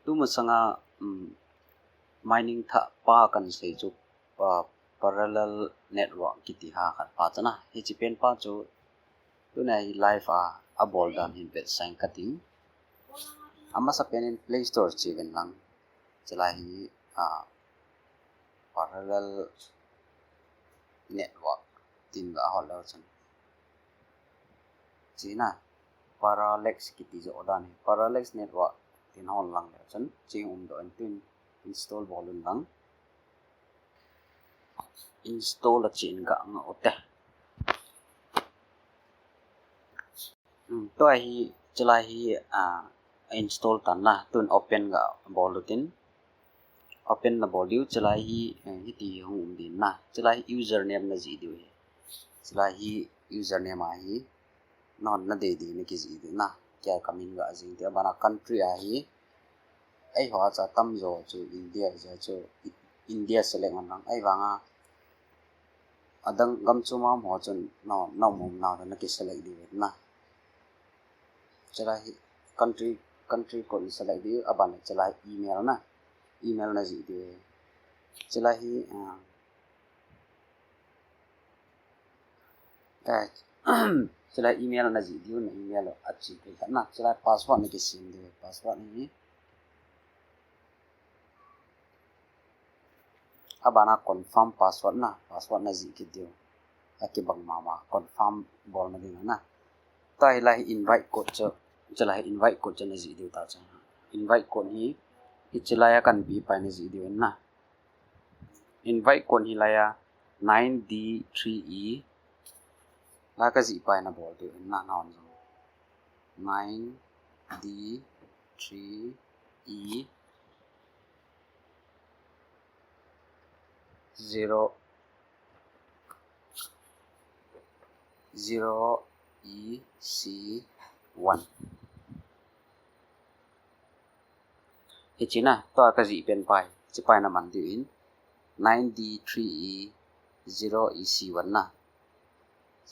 tu masanga mining tha pa kan sei chu parallel network kiti ha khat pa chana hi chi pen pa chu tu nai live a bol dan hin pet sang kating ama sa pen in play store chi ven lang chala hi parallel network tin ga hol chan china parallax kiti jo dan parallax network tin hol lang chan chi do tin install bolun lang install a chin ga nga ote to hi chala hi install tan na tun open ga bolutin open na bolu chala hi ti hum din na chala hi username na ji du chala hi username hi non na de di ne ki ji du na kya coming ga jing te bana country hi ai ho cha tam zo chu india ja chu india select nang ai wanga adang gam chu ma mo chun no mum na na ki select di na chala hi country ko select di aban chala email na ji di chala hi chala email na ji di na email achi ke na chala password na ki sim di password ni abana confirm password na ji ki dio aki bang mama confirm bol na din na tai lai invite code chala invite code na ji dio ta cha invite code hi chala kan bi pa na ji dio na invite code hi la ya 9D3E la ka ji pa na bol dio na na 9D3E 0EC1 Ichina to ka ji pen pai chi pai na man di in 9D3E 0EC1 na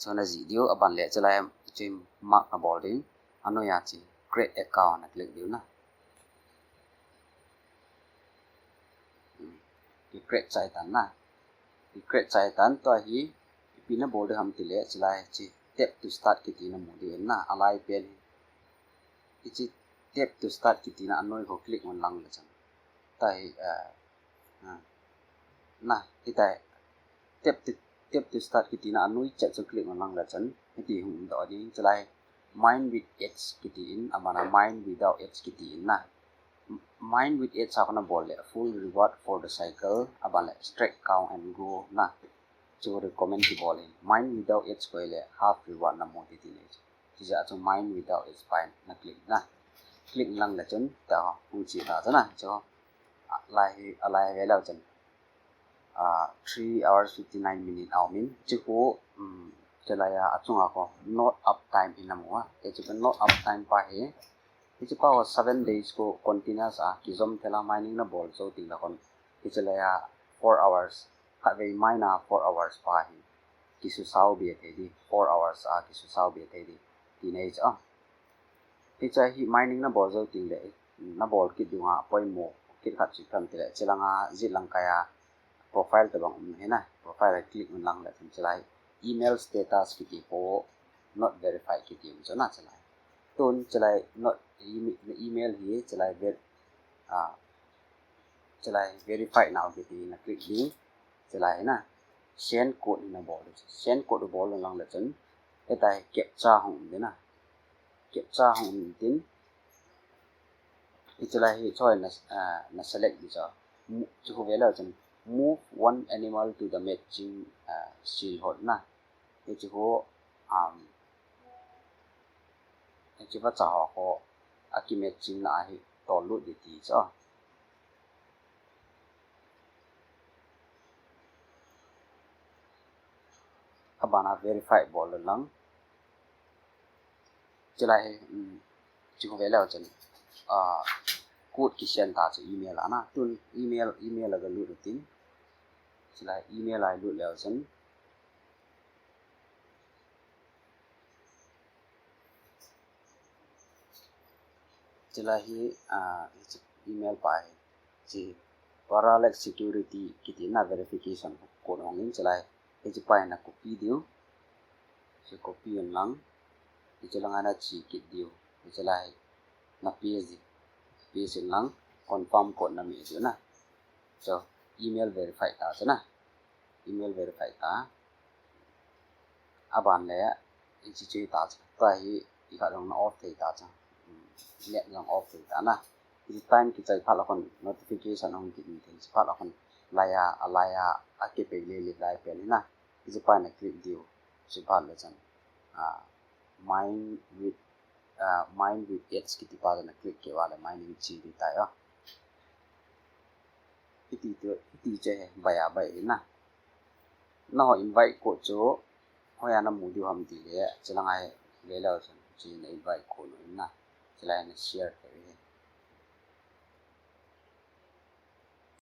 so na ji dio aban le chala chim mark na bol ding ano ya chi create account na click dio na create chai tan na create chai tan to hi pina bol de ham ti le chala chi tap to start ki ti na mo di na alai pen ichi tap to start ki ti na anoi ko click on lang la chan tai na itai tap to start ki ti na anoi chat so click on lang la chan ti hum do di chala mine with h ki ti in amana mine without h ki ti in na mine with h sa kana bol le full reward for the cycle abale straight count and go na to recommend ki bol in mine without h ko le half reward na mo ti le ji ja to mine without h fine na click lang la chen ta hu chi ta na cho alai ve la chen 3 hours 59 minutes aw min chi ko chala ya achunga ko not up time in mo e chi not up time pa he Ichi power 7 days ko continuous kizom thela mining na bol so ting la kon ichela ya 4 hours ka ve mine 4 hours pa hi kisu saw bi the di 4 hours kisu saw bi the di teenage icha hi mining na bol so ting le na bol ki dunga poi mo ki khat chi kam tele chelanga jilang kaya profile te bang he na profile click on lang la chelai email status ki po not verified ki ti so na chelai ton chelai not email hi chelai verify now ki ti na click link chelai na send code na bol lang la chen etai captcha hong de na captcha hong tin chelai hi choi na select di cha chu ho vela chen move one animal to the matching seal hot na chu ho chi va cha ho aki matching na hi to lu di ti cha abana verify bol lang chelai chu ho vela chen code ki send ta chu email ana tun email la ga lu tin chelai email ai lu le chen chelai hi email pai si parallel security kiti na verification ko ong in chalai e ji pai na copy diu si copy on lang e jalang ana chi kit diu e chalai na page lang confirm ko na mi diu na so email verify ta na email verify ta aban le e chi chi ta ta hi ka long na off thei ta cha net lang off thei ta na this time ki chai phala kon notification ong ki thei phala kon laya ake pe le lai pe na ji pa na click diu si phala le chan mind with h ki ti pa na click ke wala mining chi di ta yo iti che baya bai na no invite ko cho hoya na mu diu ham di le chalang ai le la chan chi na invite ko no na chalai na share ke